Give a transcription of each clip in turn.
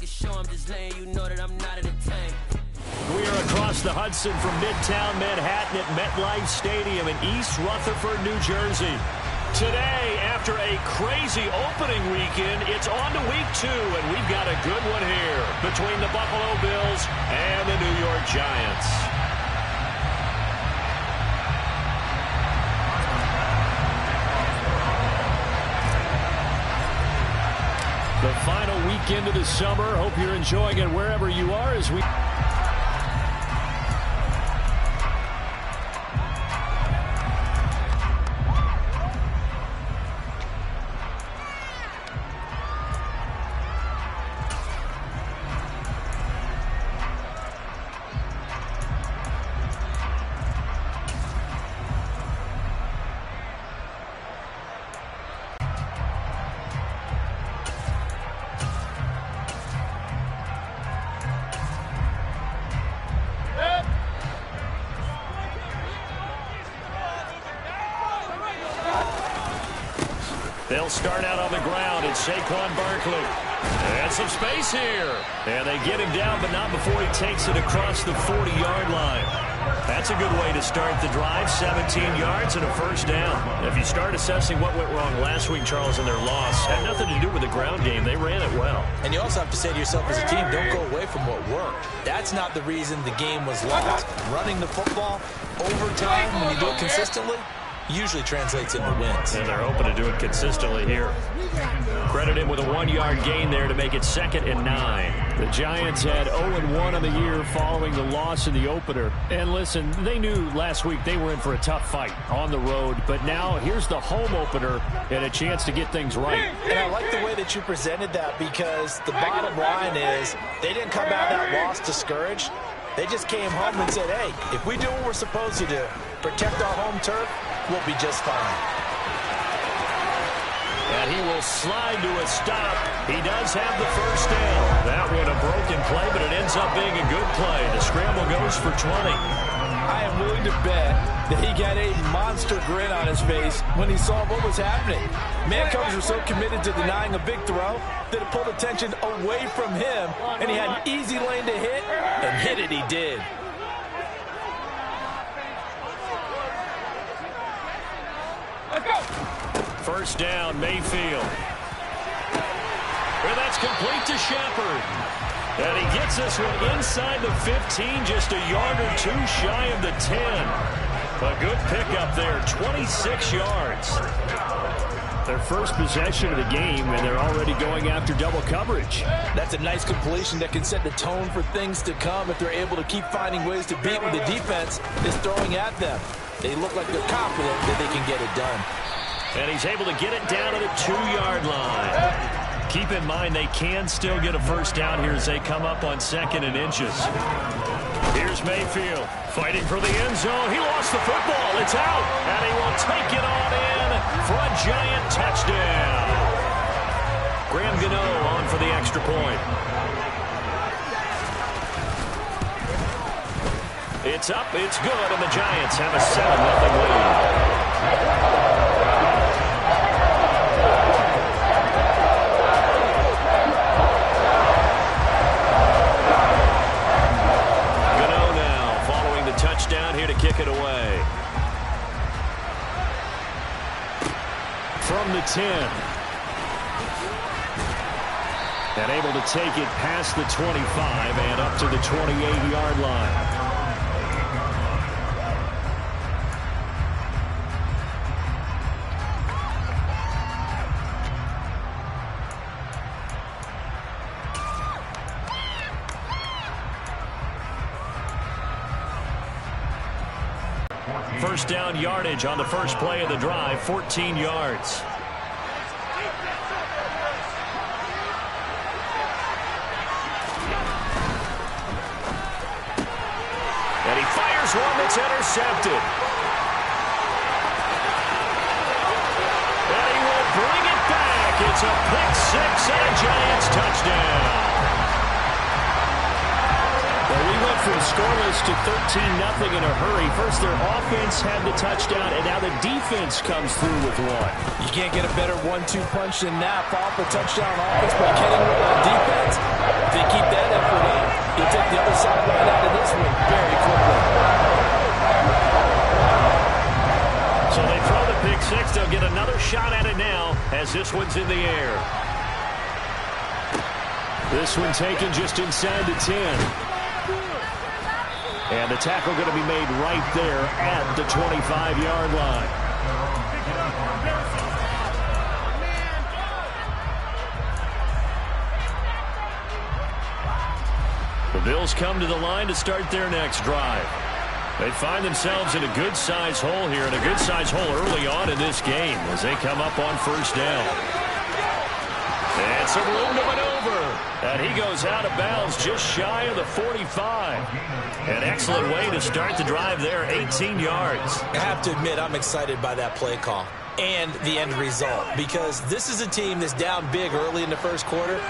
make a show, I'm just letting you know that I'm not in a tank. We are across the Hudson from Midtown Manhattan at MetLife Stadium in East Rutherford, New Jersey. Today, after a crazy opening weekend, it's on to week 2, and we've got a good one here between the Buffalo Bills and the New York Giants. The final weekend of the summer. Hope you're enjoying it wherever you are as we... They'll start out on the ground. It's Saquon Barkley. And some space here. And they get him down, but not before he takes it across the 40-yard line. That's a good way to start the drive. 17 yards and a first down. If you start assessing what went wrong last week, Charles, in their loss, had nothing to do with the ground game. They ran it well. And you also have to say to yourself as a team, don't go away from what worked. That's not the reason the game was lost. Running the football over time, when you do it consistently, usually translates into wins. And they're hoping to do it consistently here. Credited with a 1-yard gain there to make it 2nd and 9. The Giants had 0-1 on the year following the loss in the opener. And listen, they knew last week they were in for a tough fight on the road. But now here's the home opener and a chance to get things right. And I like the way that you presented that, because the bottom line is they didn't come out of that loss discouraged. They just came home and said, hey, if we do what we're supposed to do, protect our home turf, we'll be just fine. And he will slide to a stop. He does have the first down. That one a broken play, but it ends up being a good play. The scramble goes for 20. I am willing to bet that he got a monster grin on his face when he saw what was happening. Man coverage was so committed to denying a big throw that it pulled attention away from him, and he had an easy lane to hit, and hit it he did. First down, Mayfield. And that's complete to Shepard. And he gets this one inside the 15, just a yard or two shy of the 10. A good pickup there, 26 yards. Their first possession of the game, and they're already going after double coverage. That's a nice completion that can set the tone for things to come if they're able to keep finding ways to beat what the defense is throwing at them. They look like they're confident that they can get it done. And he's able to get it down to the 2-yard line. Keep in mind they can still get a first down here as they come up on 2nd and inches. Here's Mayfield fighting for the end zone. He lost the football. It's out. And he will take it on in for a Giant touchdown. Graham Gano on for the extra point. It's up. It's good. And the Giants have a 7-0 lead. Touchdown here to kick it away. From the 10. And able to take it past the 25 and up to the 28-yard line. First down yardage on the first play of the drive, 14 yards. And he fires one that's intercepted. And he will bring it back. It's a pick six and a Giants touchdown. Well, we went from scoreless to 13-0 in a hurry. First, their offense had the touchdown, and now the defense comes through with one. You can't get a better 1-2 punch than that. Off a touchdown offense by Kenny with that defense. If they keep that effort up, you'll take the other sideline out of this one very quickly. So they throw the pick six. They'll get another shot at it now as this one's in the air. This one taken just inside the 10. And the tackle going to be made right there at the 25-yard line. The Bills come to the line to start their next drive. They find themselves in a good-sized hole here, and a good-sized hole early on in this game as they come up on first down. And some room to maneuver. And he goes out of bounds just shy of the 45. An excellent way to start the drive there, 18 yards. I have to admit, I'm excited by that play call and the end result, because this is a team that's down big early in the first quarter,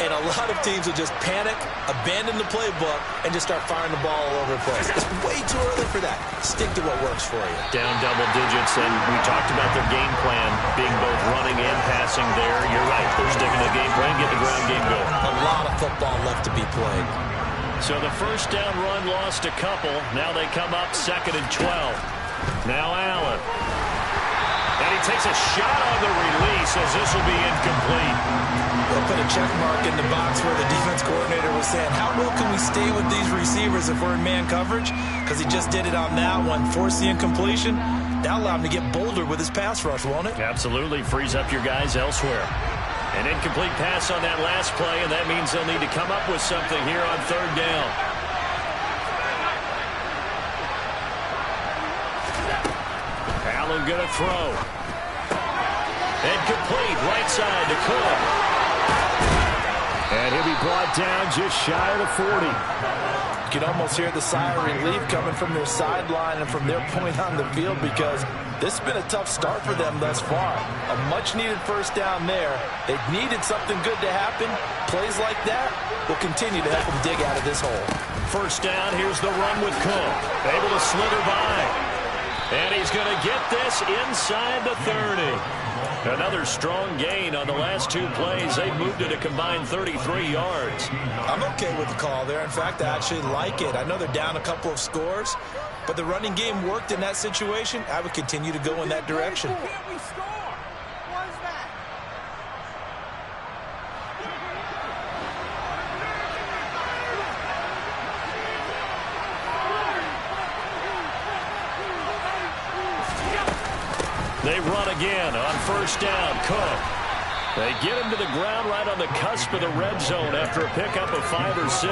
and a lot of teams will just panic, abandon the playbook, and just start firing the ball all over the place. It's way too early for that. Stick to what works for you. Down double digits, and we talked about their game plan being both running and passing there. You're right. They're sticking to the game plan, get the ground game going. A lot of football left to be played. So the first down run lost a couple. Now they come up 2nd and 12. Now Allen. And he takes a shot on the release as this will be incomplete. They'll put a check mark in the box where the defense coordinator was saying, how well can we stay with these receivers if we're in man coverage? Because he just did it on that one, forced the incompletion. That'll allow him to get bolder with his pass rush, won't it? Absolutely. Frees up your guys elsewhere. An incomplete pass on that last play, and that means they'll need to come up with something here on third down. Allen going to throw. Incomplete, right side to Cook. And he'll be brought down just shy of the 40. You can almost hear the sigh of relief coming from their sideline and from their point on the field, because this has been a tough start for them thus far. A much-needed first down there. They needed something good to happen. Plays like that will continue to help them dig out of this hole. First down, here's the run with Cook. Able to slither by. And he's going to get this inside the 30. Another strong gain on the last two plays. They've moved it a combined 33 yards. I'm okay with the call there. In fact, I actually like it. I know they're down a couple of scores, but the running game worked in that situation. I would continue to go in that direction. They run again on first down. Cook. They get him to the ground right on the cusp of the red zone after a pickup of 5 or 6.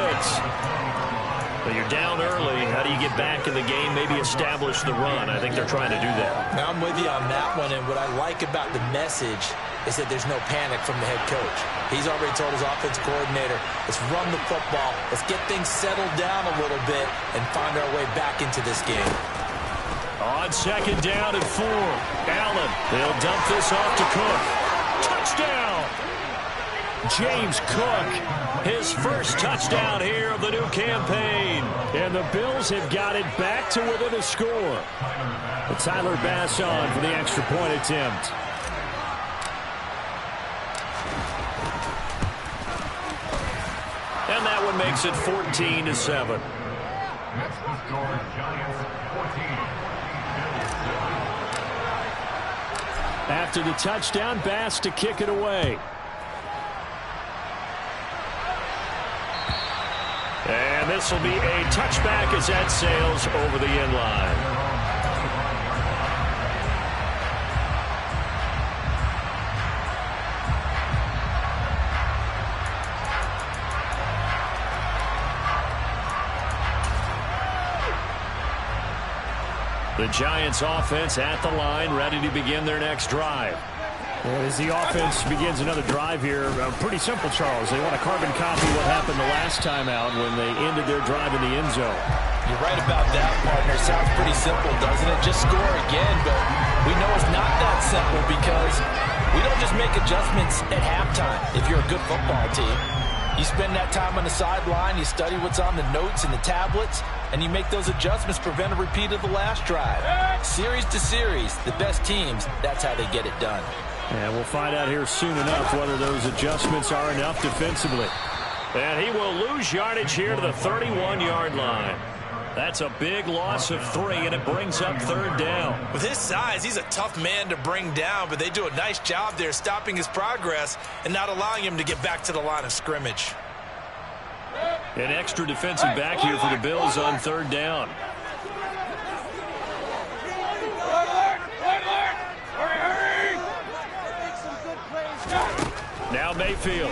But you're down early. How do you get back in the game, maybe establish the run? I think they're trying to do that. Now, I'm with you on that one, and what I like about the message is that there's no panic from the head coach. He's already told his offensive coordinator, let's run the football, let's get things settled down a little bit and find our way back into this game. On second down and 4, Allen. They'll dump this off to Cook. Touchdown! James Cook, his first touchdown here of the new campaign. And the Bills have got it back to within a score. But Tyler Bass on for the extra point attempt. And that one makes it 14-7. After the touchdown, Bass to kick it away. And this will be a touchback as that sails over the end line. The Giants offense at the line, ready to begin their next drive. Well, as the offense begins another drive here, pretty simple, Charles. They want to carbon copy what happened the last time out when they ended their drive in the end zone. You're right about that, partner. Sounds pretty simple, doesn't it? Just score again, but we know it's not that simple because we don't just make adjustments at halftime if you're a good football team. You spend that time on the sideline, you study what's on the notes and the tablets, and you make those adjustments to prevent a repeat of the last drive. Series to series, the best teams, that's how they get it done. And we'll find out here soon enough whether those adjustments are enough defensively. And he will lose yardage here to the 31-yard line. That's a big loss of 3, and it brings up 3rd down. With his size, he's a tough man to bring down, but they do a nice job there stopping his progress and not allowing him to get back to the line of scrimmage. An extra defensive back here for the Bills on 3rd down. Now Mayfield.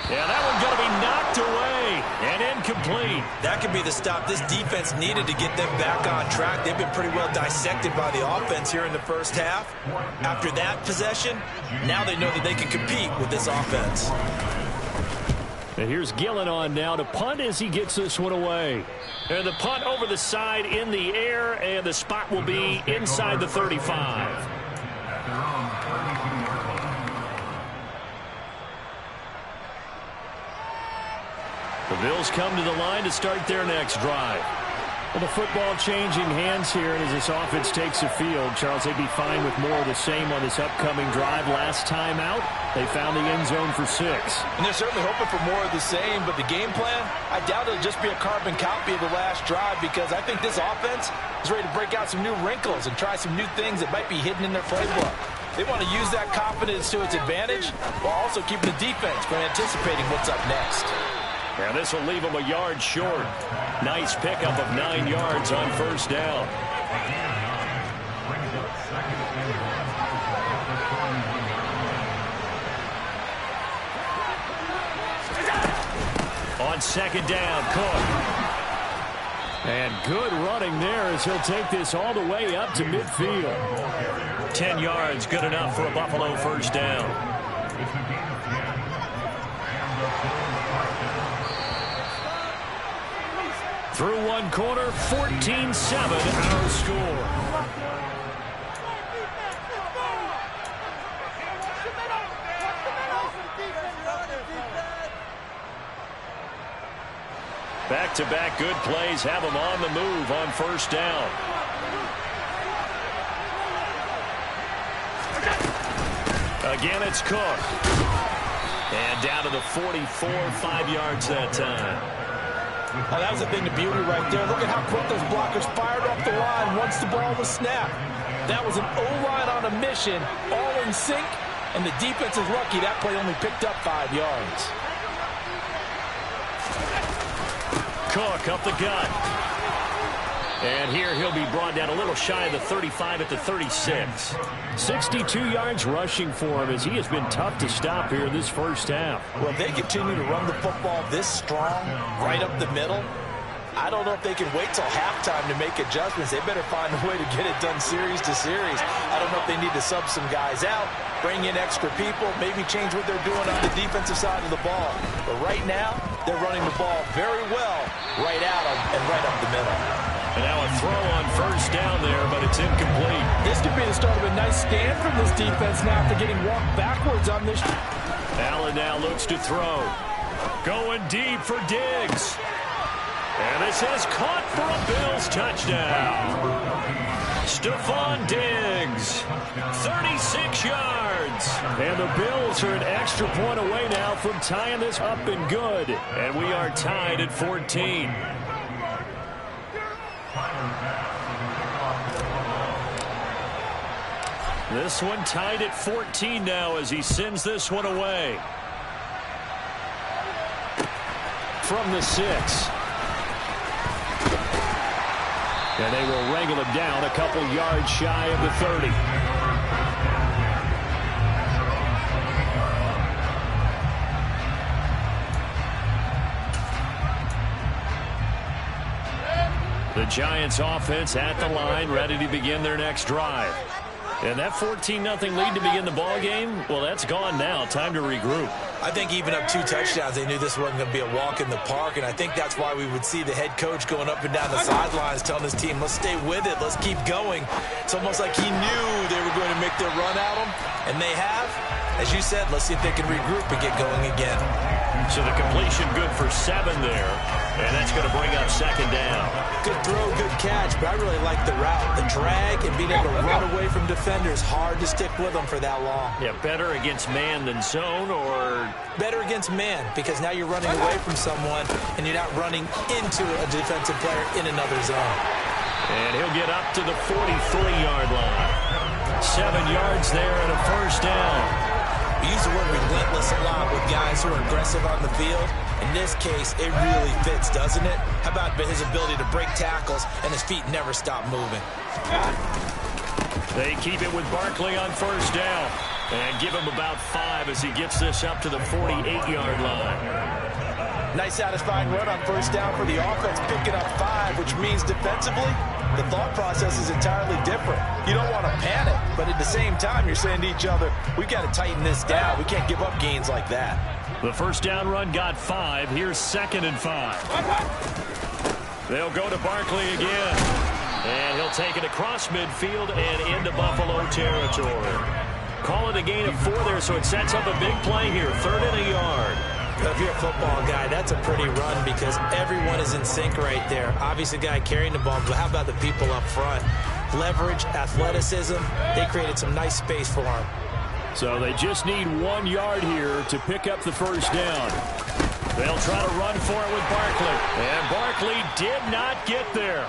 Yeah, that one's going to be knocked away and incomplete. That could be the stop this defense needed to get them back on track. They've been pretty well dissected by the offense here in the first half. After that possession, now they know that they can compete with this offense. And here's Gillen on now to punt as he gets this one away. And the punt over the side in the air, and the spot will be inside the 35. The Bills come to the line to start their next drive. Well, the football changing hands here, and as this offense takes the field, Charles, they'd be fine with more of the same on this upcoming drive. Last time out, they found the end zone for 6. And they're certainly hoping for more of the same, but the game plan, I doubt it'll just be a carbon copy of the last drive, because I think this offense is ready to break out some new wrinkles and try some new things that might be hidden in their playbook. They want to use that confidence to its advantage while also keeping the defense from anticipating what's up next. And this will leave them a yard short. Nice pickup of 9 yards on 1st down. On 2nd down, Cook. And good running there as he'll take this all the way up to midfield. 10 yards, good enough for a Buffalo 1st down. Through one quarter, 14-7 our score. Back-to-back good plays have them on the move on 1st down. Again, it's Cook. And down to the 44, 5 yards that time. Now, that was a thing of beauty right there. Look at how quick those blockers fired off the line once the ball was snapped. That was an O-line on a mission, all in sync, and the defense is lucky that play only picked up 5 yards. Cook up the gut. And here he'll be brought down a little shy of the 35 at the 36. 62 yards rushing for him as he has been tough to stop here this first half. Well, if they continue to run the football this strong, right up the middle, I don't know if they can wait till halftime to make adjustments. They better find a way to get it done series to series. I don't know if they need to sub some guys out, bring in extra people, maybe change what they're doing on the defensive side of the ball. But right now, they're running the ball very well right out and right up the middle. And now a throw on 1st down there, but it's incomplete. This could be the start of a nice stand from this defense now after getting walked backwards on this. Allen now looks to throw. Going deep for Diggs. And this is caught for a Bills touchdown. Stephon Diggs, 36 yards. And the Bills are an extra point away now from tying this up and good. And we are tied at 14. This one tied at 14 now as he sends this one away. From the 6. And they will wrangle him down a couple yards shy of the 30. The Giants offense at the line, ready to begin their next drive. And that 14-0 lead to begin the ball game, well, that's gone now. Time to regroup. I think even up 2 touchdowns, they knew this wasn't going to be a walk in the park, and I think that's why we would see the head coach going up and down the sidelines telling his team, let's stay with it, let's keep going. It's almost like he knew they were going to make their run at him, and they have. As you said, let's see if they can regroup and get going again. So the completion good for 7 there, and that's going to bring up second down. Good throw, good catch, but I really like the route. The drag and being able to run away from defenders, hard to stick with them for that long. Yeah, better against man than zone, or? Better against man, because now you're running away from someone and you're not running into a defensive player in another zone. And he'll get up to the 43-yard line. 7 yards there and a first down. We use the word relentless a lot with guys who are aggressive on the field. In this case, it really fits, doesn't it? How about his ability to break tackles and his feet never stop moving? They keep it with Barkley on first down and give him about 5 as he gets this up to the 48-yard line. Nice satisfying run on first down for the offense, picking up 5, which means defensively, the thought process is entirely different. You don't want to panic, but at the same time, you're saying to each other, we've got to tighten this down. We can't give up gains like that. The first down run got 5. Here's 2nd and 5. They'll go to Barkley again. And he'll take it across midfield and into Buffalo territory. Call it a gain of 4 there, so it sets up a big play here. 3rd and a yard. If you're a football guy, that's a pretty run because everyone is in sync right there. Obviously, the guy carrying the ball, but how about the people up front? Leverage, athleticism, they created some nice space for him. So they just need 1 yard here to pick up the first down. They'll try to run for it with Barkley. And Barkley did not get there.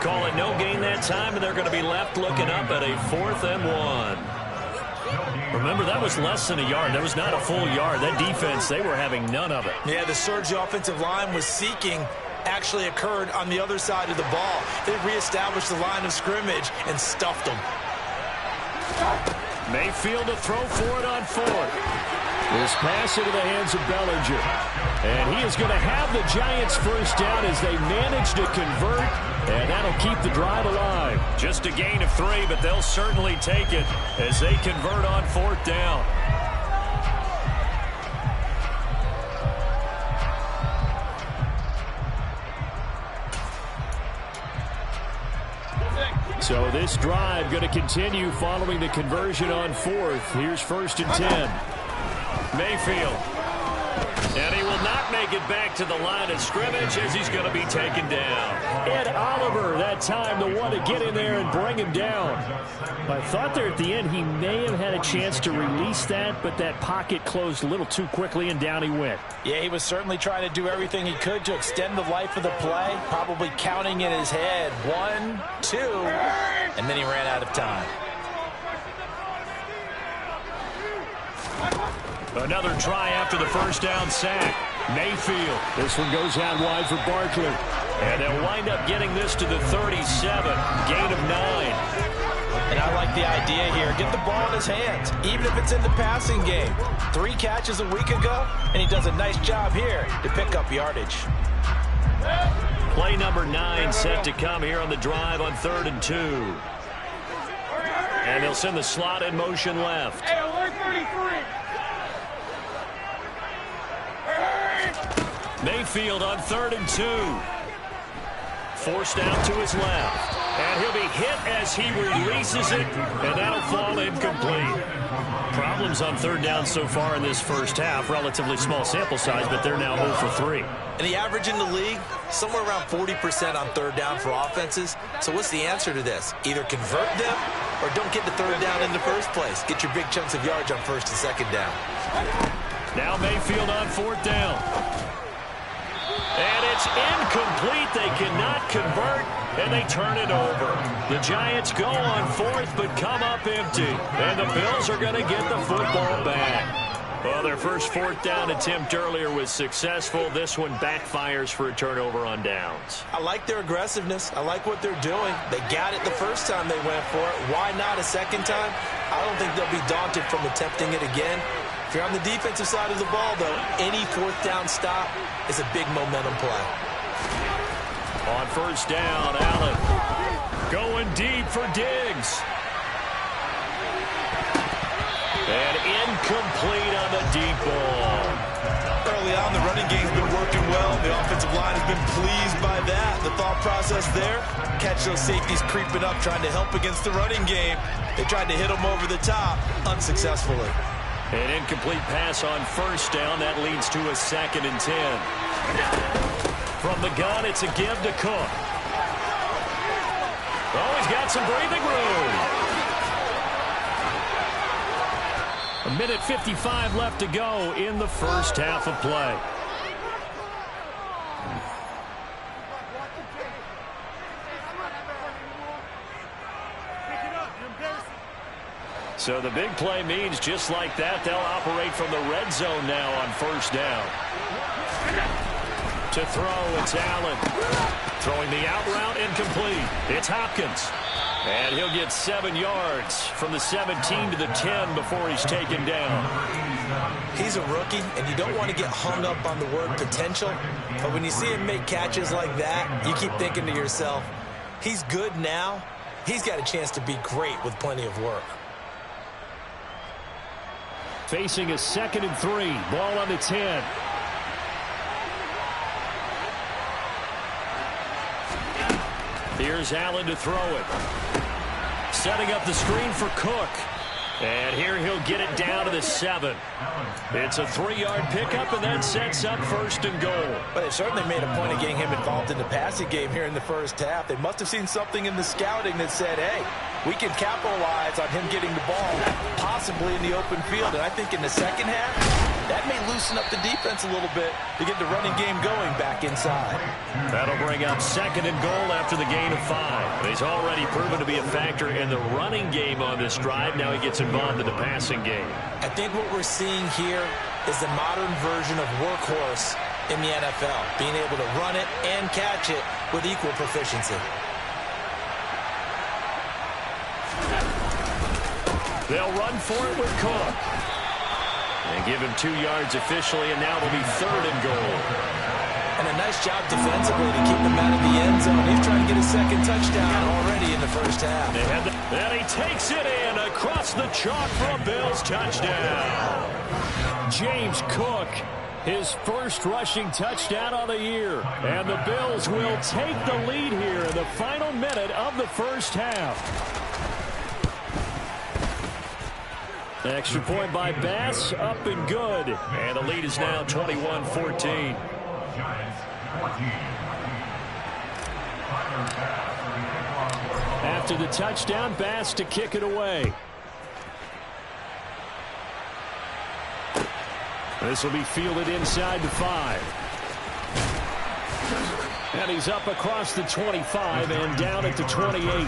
Call it no gain that time, and they're going to be left looking up at a 4th and 1. Remember, that was less than a yard. That was not a full yard. That defense, they were having none of it. Yeah, the surge the offensive line was seeking actually occurred on the other side of the ball. They reestablished the line of scrimmage and stuffed them. Mayfield to throw for it on 4th. This pass into the hands of Bellinger. And he is going to have the Giants first down as they manage to convert, and that'll keep the drive alive. Just a gain of 3, but they'll certainly take it as they convert on 4th down. So this drive going to continue following the conversion on 4th. Here's 1st and 10. Mayfield. And he will not make it back to the line of scrimmage as he's going to be taken down. Ed Oliver, that time, the one to get in there and bring him down. I thought there at the end he may have had a chance to release that, but that pocket closed a little too quickly, and down he went. Yeah, he was certainly trying to do everything he could to extend the life of the play, probably counting in his head 1, 2, and then he ran out of time. Another try after the first down sack. Mayfield. This one goes out wide for Barkley. And they'll wind up getting this to the 37. Gain of 9. And I like the idea here. Get the ball in his hands, even if it's in the passing game. 3 catches a week ago, and he does a nice job here to pick up yardage. Play number 9 set to come here on the drive on 3rd and 2. And they'll send the slot in motion left. Hey, alert 33. Mayfield on 3rd and 2. Forced out to his left. And he'll be hit as he releases it, and that'll fall incomplete. Problems on 3rd down so far in this first half. Relatively small sample size, but they're now 0 for 3. And the average in the league, somewhere around 40% on 3rd down for offenses. So what's the answer to this? Either convert them or don't get the 3rd down in the first place. Get your big chunks of yards on 1st and 2nd down. Now Mayfield on 4th down. And it's incomplete. They cannot convert, and they turn it over. The Giants go on 4th, but come up empty. And the Bills are going to get the football back. Well, their first 4th down attempt earlier was successful. This one backfires for a turnover on downs. I like their aggressiveness. I like what they're doing. They got it the first time they went for it. Why not a second time? I don't think they'll be daunted from attempting it again. If you're on the defensive side of the ball, though, any 4th down stop is a big momentum play. On 1st down, Allen going deep for Diggs. And incomplete on the deep ball. Early on, the running game's been working well. The offensive line has been pleased by that. The thought process there, catch those safeties creeping up, trying to help against the running game. They tried to hit them over the top, unsuccessfully. An incomplete pass on first down. That leads to a 2nd and 10. From the gun, it's a give to Cook. Oh, he's got some breathing room. 1:55 left to go in the first half of play. So the big play means just like that, they'll operate from the red zone now on first down. To throw, it's Allen. Throwing the out route, incomplete. It's Hopkins. And he'll get 7 yards from the 17 to the 10 before he's taken down. He's a rookie, and you don't want to get hung up on the word potential. But when you see him make catches like that, you keep thinking to yourself, he's good now. He's got a chance to be great with plenty of work. Facing a 2nd and 3. Ball on the 10. Here's Allen to throw it. Setting up the screen for Cook. And here he'll get it down to the 7. It's a 3-yard pickup, and that sets up 1st and goal. But they certainly made a point of getting him involved in the passing game here in the first half. They must have seen something in the scouting that said, hey, we can capitalize on him getting the ball, possibly in the open field. And I think in the second half, that may loosen up the defense a little bit to get the running game going back inside. That'll bring up 2nd and goal after the gain of 5. He's already proven to be a factor in the running game on this drive. Now he gets involved in the passing game. I think what we're seeing here is the modern version of workhorse in the NFL, being able to run it and catch it with equal proficiency. They'll run for it with Cook. And give him 2 yards officially, and now it'll be 3rd and goal. And a nice job defensively to keep him out of the end zone. He's trying to get his 2nd touchdown already in the first half. And he takes it in across the chalk for a Bills touchdown. James Cook, his first rushing touchdown of the year. And the Bills will take the lead here in the final minute of the first half. Extra point by Bass, up and good. And the lead is now 21-14. After the touchdown, Bass to kick it away. This will be fielded inside the 5. And he's up across the 25 and down at the 28.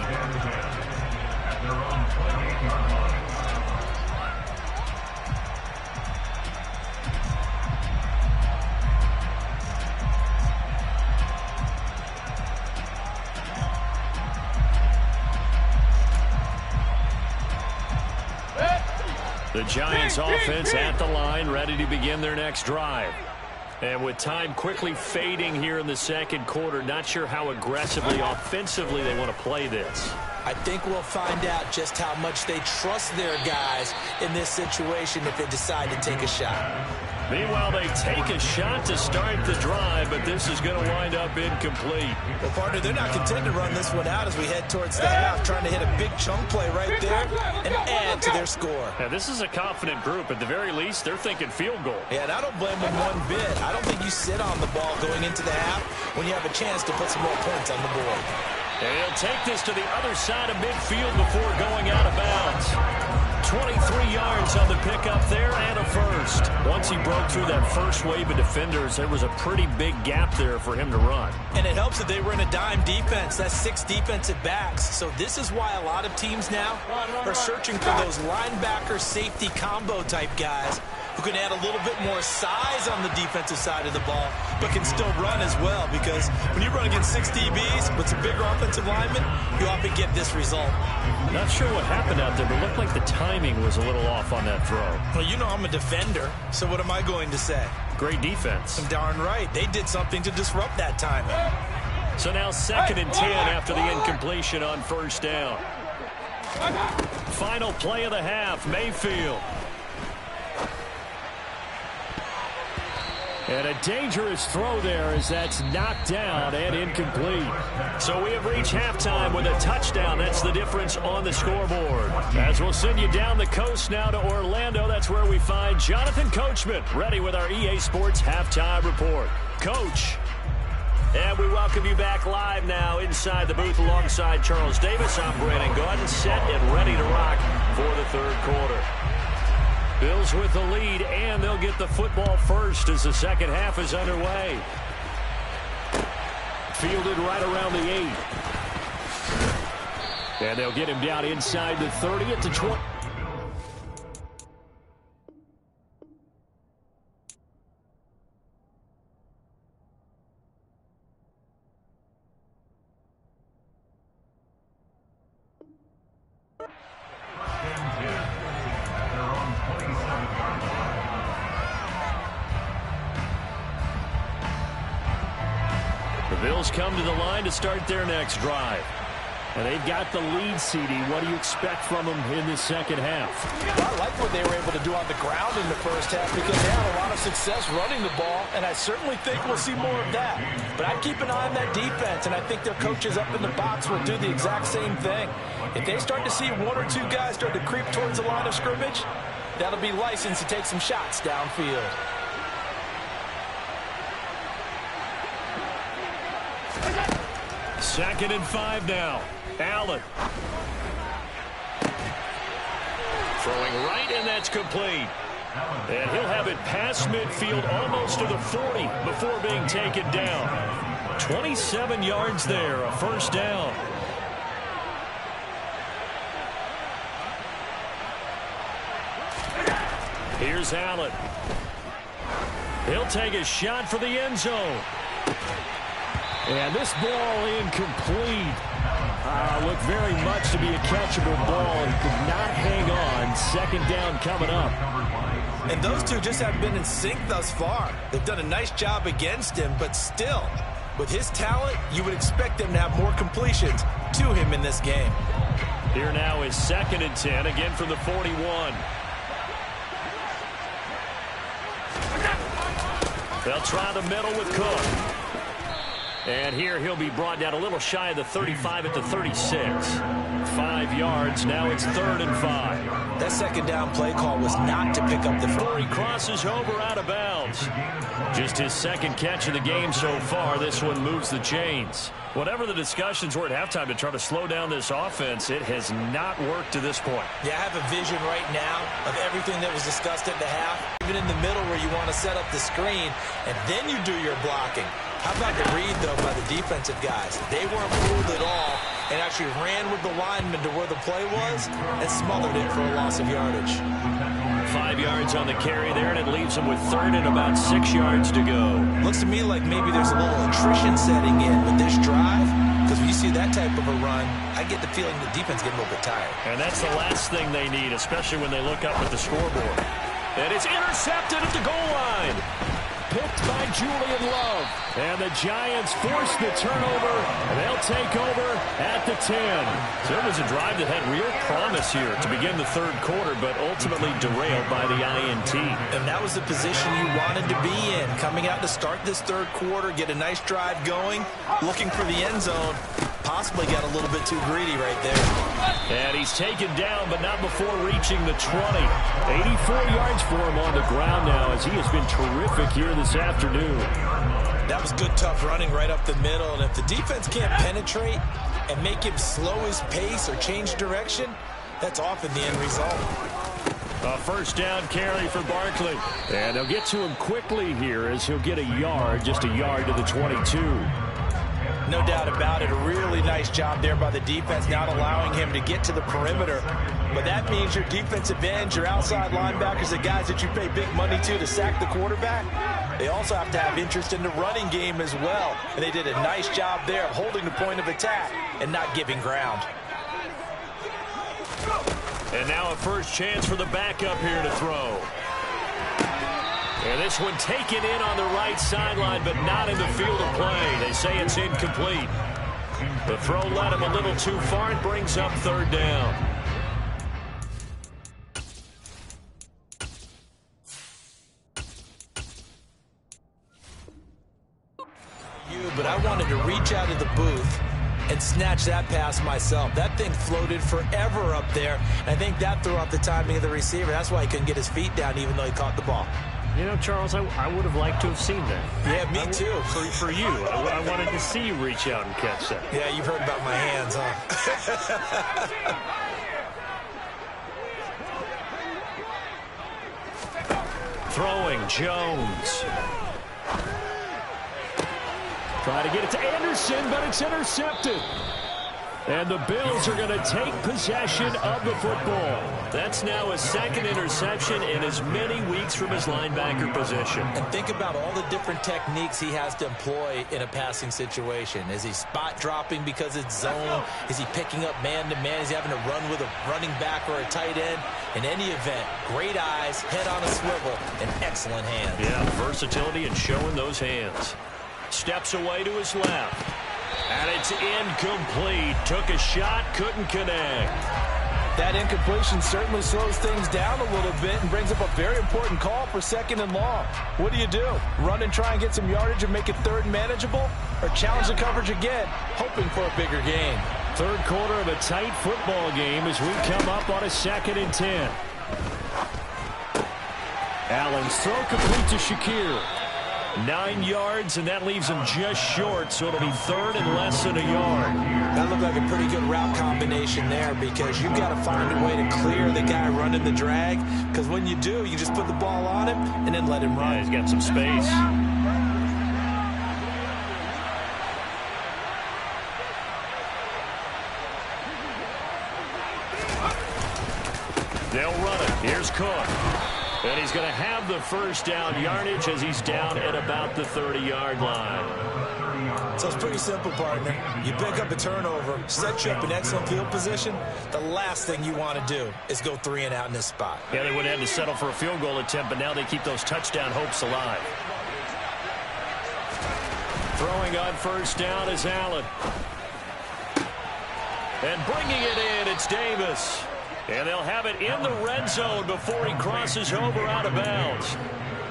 The Giants offense at the line, ready to begin their next drive. And with time quickly fading here in the second quarter, not sure how aggressively, offensively they want to play this. I think we'll find out just how much they trust their guys in this situation if they decide to take a shot. Meanwhile, they take a shot to start the drive, but this is going to wind up incomplete. Well, partner, they're not content to run this one out as we head towards the half, trying to hit a big chunk play right there and add to their score. Yeah, this is a confident group. At the very least, they're thinking field goal. Yeah, and I don't blame them one bit. I don't think you sit on the ball going into the half when you have a chance to put some more points on the board. And he'll take this to the other side of midfield before going out of bounds. 23 yards on the pickup there and a first. Once he broke through that first wave of defenders, there was a pretty big gap there for him to run. And it helps that they were in a dime defense. That's 6 defensive backs. So this is why a lot of teams now are searching for those linebacker safety combo type guys who can add a little bit more size on the defensive side of the ball, but can still run as well, because when you run against 6 DBs with some bigger offensive linemen, you often get this result. Not sure what happened out there, but it looked like the timing was a little off on that throw. Well, you know I'm a defender, so what am I going to say? Great defense. Darn right. They did something to disrupt that timing. So now 2nd and 10 after the incompletion on first down. Final play of the half, Mayfield. And a dangerous throw there as that's knocked down and incomplete. So we have reached halftime with a touchdown. That's the difference on the scoreboard. As we'll send you down the coast now to Orlando, that's where we find Jonathan Coachman ready with our EA Sports Halftime Report. Coach. And we welcome you back live now inside the booth alongside Charles Davis. I'm Brandon Gaudin, set and ready to rock for the third quarter. Bills with the lead, and they'll get the football first as the second half is underway. Fielded right around the 8. And they'll get him down inside the 30 at the 20. The Bills come to the line to start their next drive. And they've got the lead, CD. What do you expect from them in the second half? Well, I like what they were able to do on the ground in the first half because they had a lot of success running the ball, and I certainly think we'll see more of that. But I'd keep an eye on that defense, and I think their coaches up in the box will do the exact same thing. If they start to see one or two guys start to creep towards the line of scrimmage, that'll be license to take some shots downfield. Second and 5 now. Allen. Throwing right, and that's complete. And he'll have it past midfield almost to the 40 before being taken down. 27 yards there, a first down. Here's Allen. He'll take a shot for the end zone. And this ball incomplete. Looked very much to be a catchable ball and could not hang on. Second down coming up. And those two just haven't been in sync thus far. They've done a nice job against him, but still, with his talent, you would expect them to have more completions to him in this game. Here now is second and 10, again from the 41. They'll try the middle with Cook. And here he'll be brought down a little shy of the 35 at the 36. 5 yards. Now it's 3rd and 5. That second down play call was not to pick up the before he crosses over out of bounds. Just his second catch of the game so far. This one moves the chains. Whatever the discussions were at halftime to try to slow down this offense, it has not worked to this point. Yeah, I have a vision right now of everything that was discussed at the half, even in the middle where you want to set up the screen, and then you do your blocking. How about the read, though, by the defensive guys? They weren't fooled at all and actually ran with the lineman to where the play was and smothered it for a loss of yardage. 5 yards on the carry there, and it leaves them with 3rd and about 6 yards to go. Looks to me like maybe there's a little attrition setting in with this drive, because when you see that type of a run, I get the feeling the defense getting a little bit tired. And that's the last thing they need, especially when they look up at the scoreboard. And it's intercepted at the goal line. Picked by Julian Love. And the Giants force the turnover, and they'll take over at the 10. So it was a drive that had real promise here to begin the third quarter, but ultimately derailed by the INT. And that was the position you wanted to be in. Coming out to start this third quarter, get a nice drive going, looking for the end zone. Possibly got a little bit too greedy right there. And he's taken down, but not before reaching the 20. 84 yards for him on the ground now, as he has been terrific here this afternoon. That was good, tough running right up the middle. And if the defense can't penetrate and make him slow his pace or change direction, that's often the end result. A first down carry for Barkley. And they'll get to him quickly here as he'll get a yard, just a yard to the 22. No doubt about it. A really nice job there by the defense, not allowing him to get to the perimeter. But that means your defensive ends, your outside linebackers, the guys that you pay big money to sack the quarterback, they also have to have interest in the running game as well. And they did a nice job there of holding the point of attack and not giving ground. And now a first chance for the backup here to throw. And this one taken in on the right sideline, but not in the field of play. They say it's incomplete. The throw led him a little too far and brings up 3rd down. and snatch that pass myself. That thing floated forever up there. And I think that threw off the timing of the receiver. That's why he couldn't get his feet down even though he caught the ball. You know, Charles, I would have liked to have seen that. Yeah, me too. For you. I wanted to see you reach out and catch that. Yeah, you've heard about my hands, huh? Throwing, Jones. Try to get it to Anderson, but it's intercepted. And the Bills are going to take possession of the football. That's now his second interception in as many weeks from his linebacker position. And think about all the different techniques he has to employ in a passing situation. Is he spot dropping because it's zone? Is he picking up man-to-man? Is he having to run with a running back or a tight end? In any event, great eyes, head on a swivel, and excellent hands. Yeah, versatility and showing those hands. Steps away to his left. And it's incomplete. Took a shot, couldn't connect. That incompletion certainly slows things down a little bit and brings up a very important call for 2nd and long. What do? Run and try and get some yardage and make it 3rd and manageable? Or challenge the coverage again, hoping for a bigger gain? Third quarter of a tight football game as we come up on a 2nd and 10. Allen's throw complete to Shakir. 9 yards, and that leaves him just short, so it'll be 3rd and less than a yard. That looked like a pretty good route combination there because you've got to find a way to clear the guy running the drag, because when you do, you just put the ball on him and then let him run. Yeah, he's got some space. They'll run it. Here's Cook. And he's going to have the first down yardage as he's down at about the 30-yard line. So it's pretty simple, partner. You pick up a turnover, set you up in excellent field position. The last thing you want to do is go 3 and out in this spot. Yeah, they would have had to settle for a field goal attempt, but now they keep those touchdown hopes alive. Throwing on first down is Allen. And bringing it in, it's Davis. And they'll have it in the red zone before he crosses over out of bounds.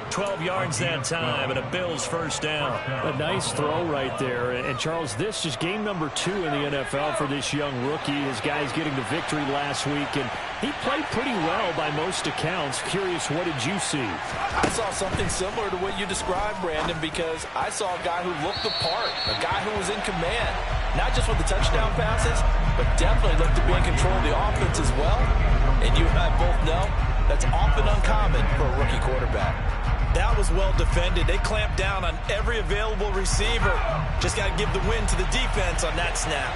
12 yards that time, and a Bills first down. A nice throw right there. And, Charles, this is game number 2 in the NFL for this young rookie. His guys getting the victory last week, and he played pretty well by most accounts. Curious, what did you see? I saw something similar to what you described, Brandon, because I saw a guy who looked the part, a guy who was in command. Not just with the touchdown passes, but definitely looked to be in control of the offense as well. And you and I both know that's often uncommon for a rookie quarterback. That was well defended. They clamped down on every available receiver. Just got to give the win to the defense on that snap.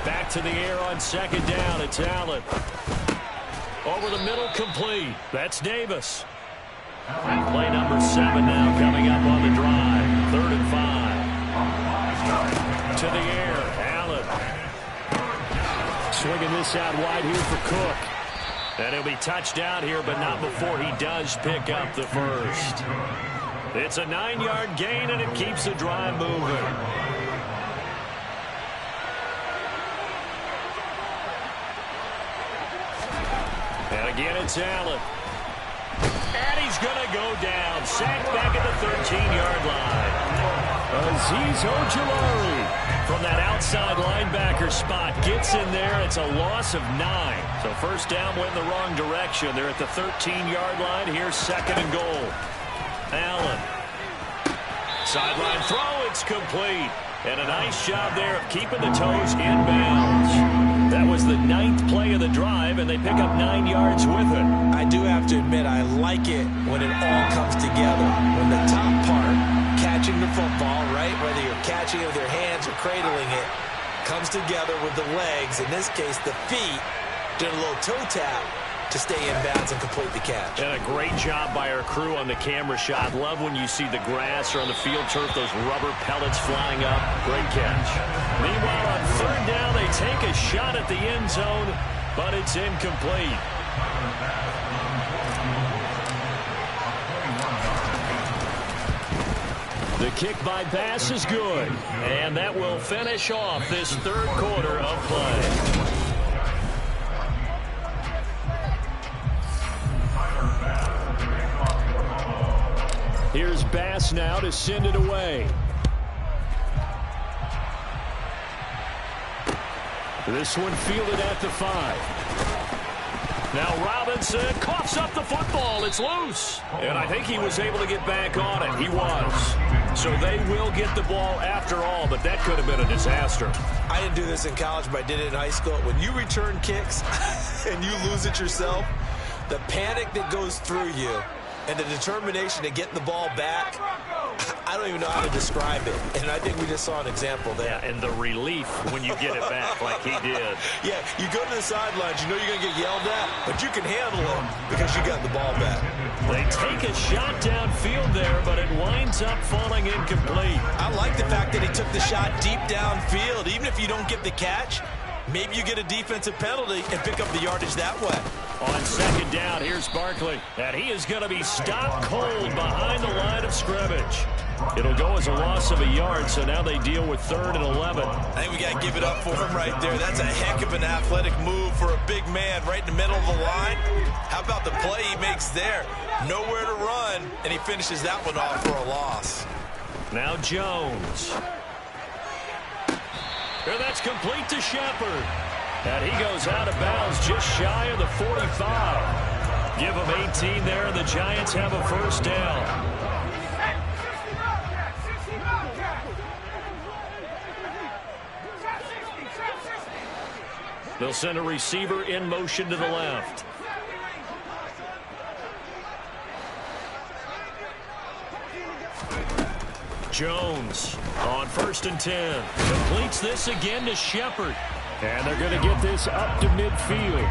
Back to the air on second down. It's Allen. Over the middle, complete. That's Davis. Play number 7 now coming up on the drive. 3rd and 5. To the air, Allen. Swinging this out wide here for Cook. And he'll be touched out here, but not before he does pick up the first. It's a 9-yard gain, and it keeps the drive moving. And again, it's Allen. And he's going to go down. Sacked back at the 13-yard line. Azeez Ojulari from that outside linebacker spot gets in there. It's a loss of 9. So first down went in the wrong direction. They're at the 13-yard line. Here's 2nd and goal. Allen. Sideline throw. It's complete. And a nice job there of keeping the toes in bounds. That was the 9th play of the drive, and they pick up 9 yards with it. I do have to admit, I like it when it all comes together. When the top part, catching the football, right, whether you're catching it with your hands or cradling it, comes together with the legs, in this case the feet, did a little toe tap to stay in bounds and complete the catch. And a great job by our crew on the camera shot. Love when you see the grass or on the field turf, those rubber pellets flying up. Great catch. Meanwhile, on 3rd down, they take a shot at the end zone, but it's incomplete. The kick by pass is good, and that will finish off this 3rd quarter of play. Here's Bass now to send it away. This one fielded at the 5. Now Robinson coughs up the football. It's loose. And I think he was able to get back on it. He was. So they will get the ball after all, but that could have been a disaster. I didn't do this in college, but I did it in high school. When you return kicks and you lose it yourself, the panic that goes through you and the determination to get the ball back, I don't even know how to describe it. And I think we just saw an example there. Yeah, and the relief when you get it back like he did. Yeah, you go to the sidelines, you know you're going to get yelled at, but you can handle it because you got the ball back. They take a shot downfield there, but it winds up falling incomplete. I like the fact that he took the shot deep downfield. Even if you don't get the catch, maybe you get a defensive penalty and pick up the yardage that way. On second down, here's Barkley. And he is going to be stopped cold behind the line of scrimmage. It'll go as a loss of a yard, so now they deal with 3rd and 11. I think we got to give it up for him right there. That's a heck of an athletic move for a big man right in the middle of the line. How about the play he makes there? Nowhere to run, and he finishes that one off for a loss. Now Jones. And that's complete to Shepard. And he goes out of bounds just shy of the 45. Give him 18 there, and the Giants have a first down. They'll send a receiver in motion to the left. Jones on 1st and 10. Completes this again to Shepard. And they're going to get this up to midfield.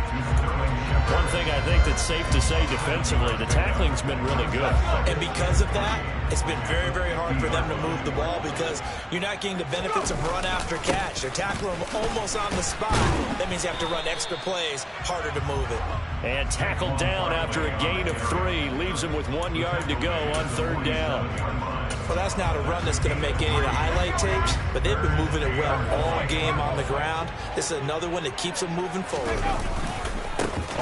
One thing I think that's safe to say defensively, the tackling's been really good. And because of that, it's been very, very hard for them to move the ball because you're not getting the benefits of run after catch. They're tackling them almost on the spot. That means you have to run extra plays, harder to move it. And tackled down after a gain of 3. Leaves him with 1 yard to go on 3rd down. Well, that's not a run that's going to make any of the highlight tapes, but they've been moving it well all game on the ground. This is another one that keeps them moving forward.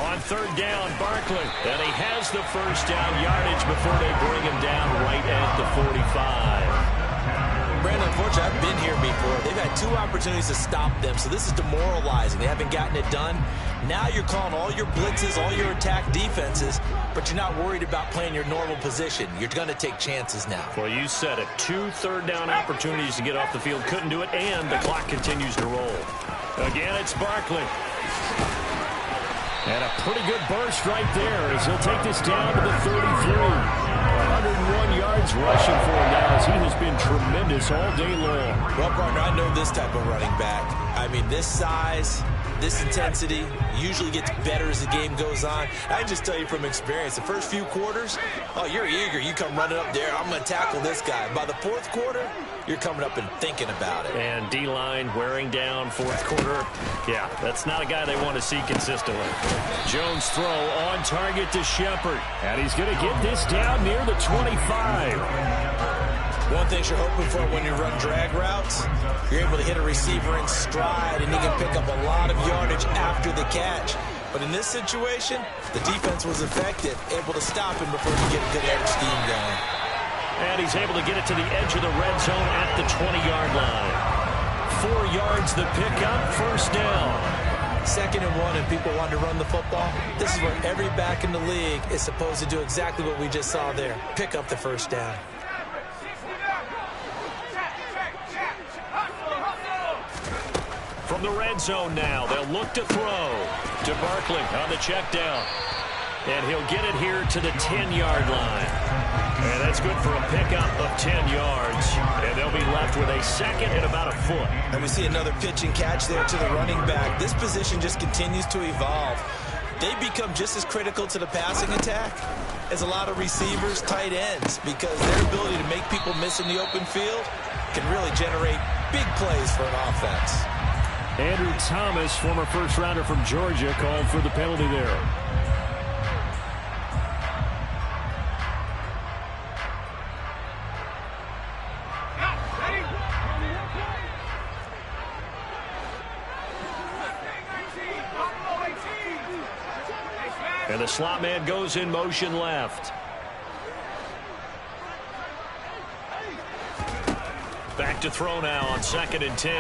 On 3rd down, Barkley. And he has the first down yardage before they bring him down right at the 45. Brandon, unfortunately, I've been here before. They've had 2 opportunities to stop them, so this is demoralizing. They haven't gotten it done. Now you're calling all your blitzes, all your attack defenses, but you're not worried about playing your normal position. You're going to take chances now. Well, you said it. 2 third down opportunities to get off the field. Couldn't do it, and the clock continues to roll. Again, it's Barkley. And a pretty good burst right there as he'll take this down to the 33. 101 yards rushing for him now as he has been tremendous all day long. Well, partner, I know this type of running back. I mean, this size, this intensity usually gets better as the game goes on. I can just tell you from experience, the first few quarters, oh, you're eager. You come running up there, I'm going to tackle this guy. By the 4th quarter, you're coming up and thinking about it. And D-line wearing down 4th quarter. Yeah, that's not a guy they want to see consistently. Jones throw on target to Shepard. And he's going to get this down near the 25. One thing you're hoping for when you run drag routes, you're able to hit a receiver in stride, and he can pick up a lot of yardage after the catch. But in this situation, the defense was effective, able to stop him before he get a good edge scheme going. And he's able to get it to the edge of the red zone at the 20-yard line. 4 yards the pickup, first down. 2nd and 1, and people want to run the football. This is where every back in the league is supposed to do exactly what we just saw there. Pick up the first down. From the red zone now, they'll look to throw to Barkley on the check down. And he'll get it here to the 10-yard line. And that's good for a pickup of 10 yards. And they'll be left with a 2nd and about a foot. And we see another pitch and catch there to the running back. This position just continues to evolve. They become just as critical to the passing attack as a lot of receivers, tight ends, because their ability to make people miss in the open field can really generate big plays for an offense. Andrew Thomas, former first-rounder from Georgia, called for the penalty there. And the slot man goes in motion left. to throw now on 2nd and 10.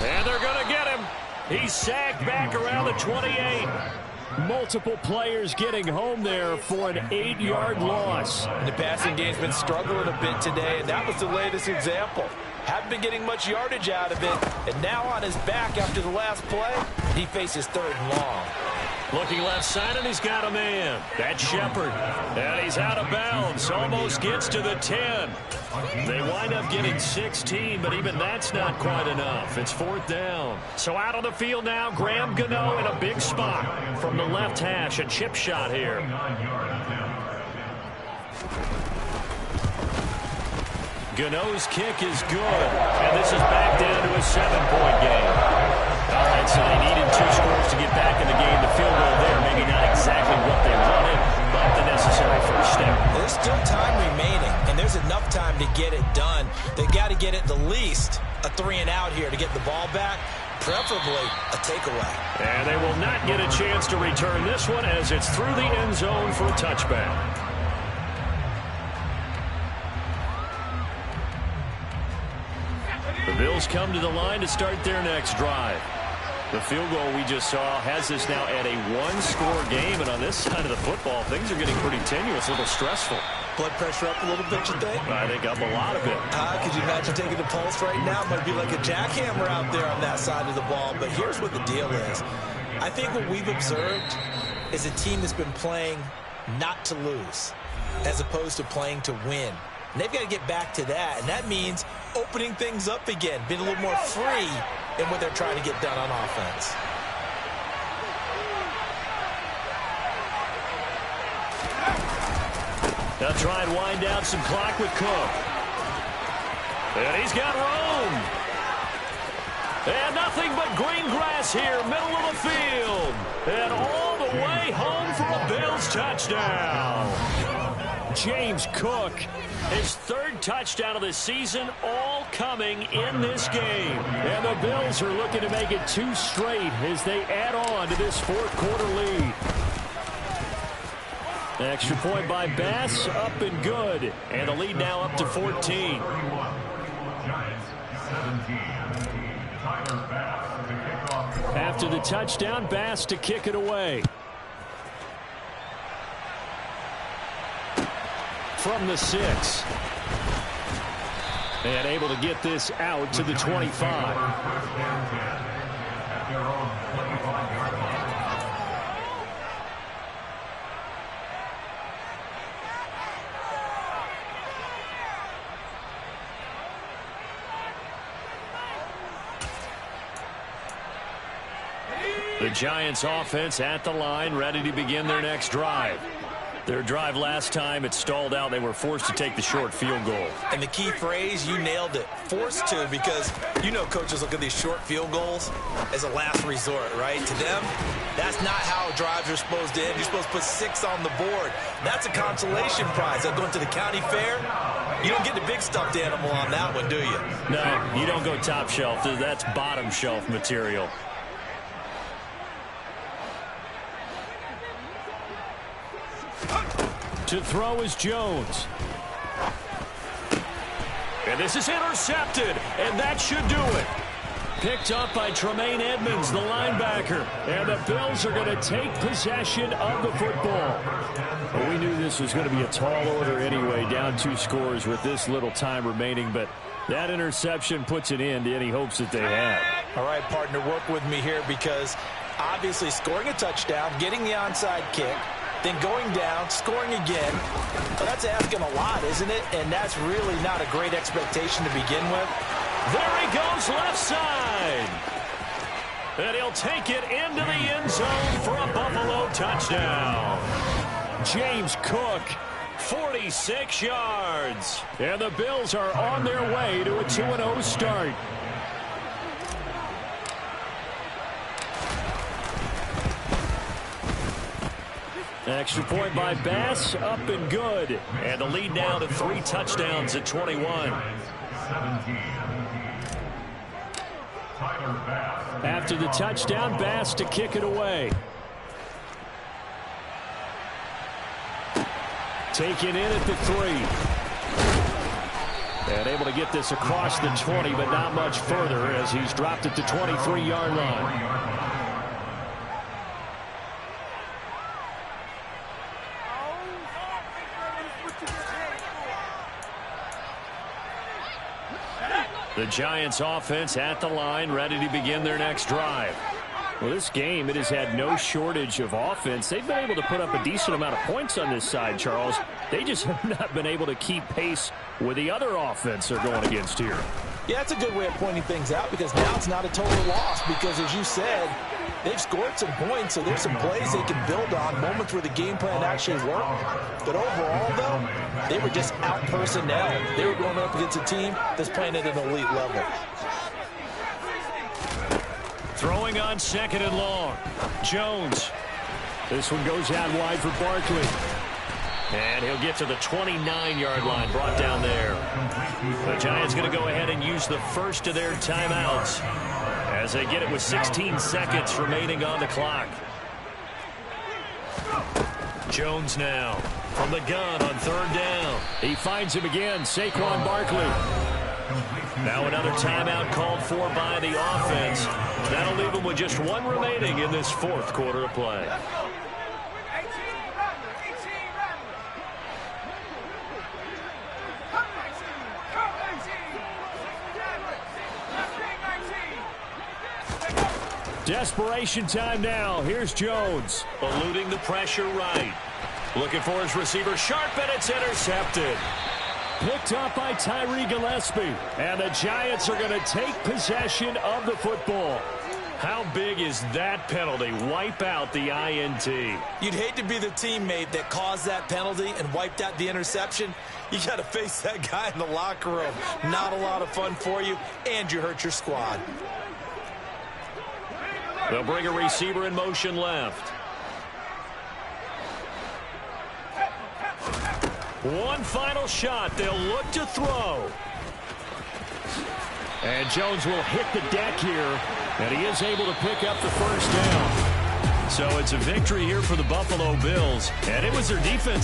And they're going to get him. He's sacked back around the 28. Multiple players getting home there for an 8-yard loss. The passing game's been struggling a bit today, and that was the latest example. Haven't been getting much yardage out of it, and now on his back after the last play, he faces 3rd and long. Looking left side, and he's got a man. That's Shepard. And he's out of bounds. Almost gets to the 10. They wind up getting 16, but even that's not quite enough. It's 4th down. So out on the field now, Graham Gano in a big spot from the left hash. A chip shot here. Gano's kick is good. And this is back down to a 7-point game. All right, so they needed 2 scores to get back in the game. The field goal there, maybe not exactly what they wanted, but the necessary first step. There's still time remaining, and there's enough time to get it done. They got to get at the least a 3-and-out here to get the ball back, preferably a takeaway. And they will not get a chance to return this one as it's through the end zone for a touchback. The Bills come to the line to start their next drive. The field goal we just saw has us now at a 1-score game, and on this side of the football, things are getting pretty tenuous, a little stressful. Blood pressure up a little bit, you think? I think up a lot of it. Could you imagine taking the pulse right now? It might be like a jackhammer out there on that side of the ball, but here's what the deal is. I think what we've observed is a team that's been playing not to lose as opposed to playing to win. And they've got to get back to that, and that means opening things up again, being a little more free in what they're trying to get done on offense. They'll try and wind down some clock with Cook. And he's got room. And nothing but green grass here, middle of the field. And all the way home for a Bills touchdown. James Cook, his 3rd touchdown of the season, all coming in this game. And the Bills are looking to make it 2 straight as they add on to this 4th quarter lead. Extra point by Bass, up and good. And the lead now up to 14. After the touchdown, Bass to kick it away. From the 6. And able to get this out to the 25. The Giants offense at the line, ready to begin their next drive. Their drive last time, it stalled out. They were forced to take the short field goal. And the key phrase, you nailed it, forced to, because you know coaches look at these short field goals as a last resort, right? To them, that's not how drives are supposed to end. You're supposed to put 6 on the board. That's a consolation prize. Like going to the county fair, you don't get the big stuffed animal on that one, do you? No, you don't go top shelf. That's bottom shelf material. To throw is Jones. And this is intercepted, and that should do it. Picked up by Tremaine Edmonds, the linebacker. And the Bills are going to take possession of the football. Well, we knew this was going to be a tall order anyway, down 2 scores with this little time remaining, but that interception puts an end to any hopes that they had. All right, partner, work with me here, because obviously scoring a touchdown, getting the onside kick, then going down, scoring again. Well, that's asking a lot, isn't it? And that's really not a great expectation to begin with. There he goes left side. And he'll take it into the end zone for a Buffalo touchdown. James Cook, 46 yards. And the Bills are on their way to a 2-0 start. Extra point by Bass, up and good. And the lead now to 3 touchdowns at 21. After the touchdown, Bass to kick it away. Taken in at the 3. And able to get this across the 20, but not much further as he's dropped it to 23-yard line. The Giants offense at the line, ready to begin their next drive. Well, this game, it has had no shortage of offense. They've been able to put up a decent amount of points on this side, Charles. They just have not been able to keep pace with the other offense they're going against here. Yeah, that's a good way of pointing things out because now it's not a total loss because, as you said, they've scored some points, so there's some plays they can build on, moments where the game plan actually worked. But overall, though, they were just out-personnel. They were going up against a team that's playing at an elite level. Throwing on 2nd and long. Jones. This one goes out wide for Barkley. And he'll get to the 29-yard line, brought down there. The Giants going to go ahead and use the first of their timeouts as they get it with 16 seconds remaining on the clock. Jones now from the gun on 3rd down. He finds him again, Saquon Barkley. Now another timeout called for by the offense. That'll leave them with just one remaining in this 4th quarter of play. Desperation time now. Here's Jones. Eluding the pressure right. Looking for his receiver sharp, and it's intercepted. Picked up by Tyree Gillespie. And the Giants are going to take possession of the football. How big is that penalty? Wipe out the INT. You'd hate to be the teammate that caused that penalty and wiped out the interception. You got to face that guy in the locker room. Not a lot of fun for you, and you hurt your squad. They'll bring a receiver in motion left. One final shot. They'll look to throw. And Jones will hit the deck here, and he is able to pick up the first down. So it's a victory here for the Buffalo Bills, and it was their defense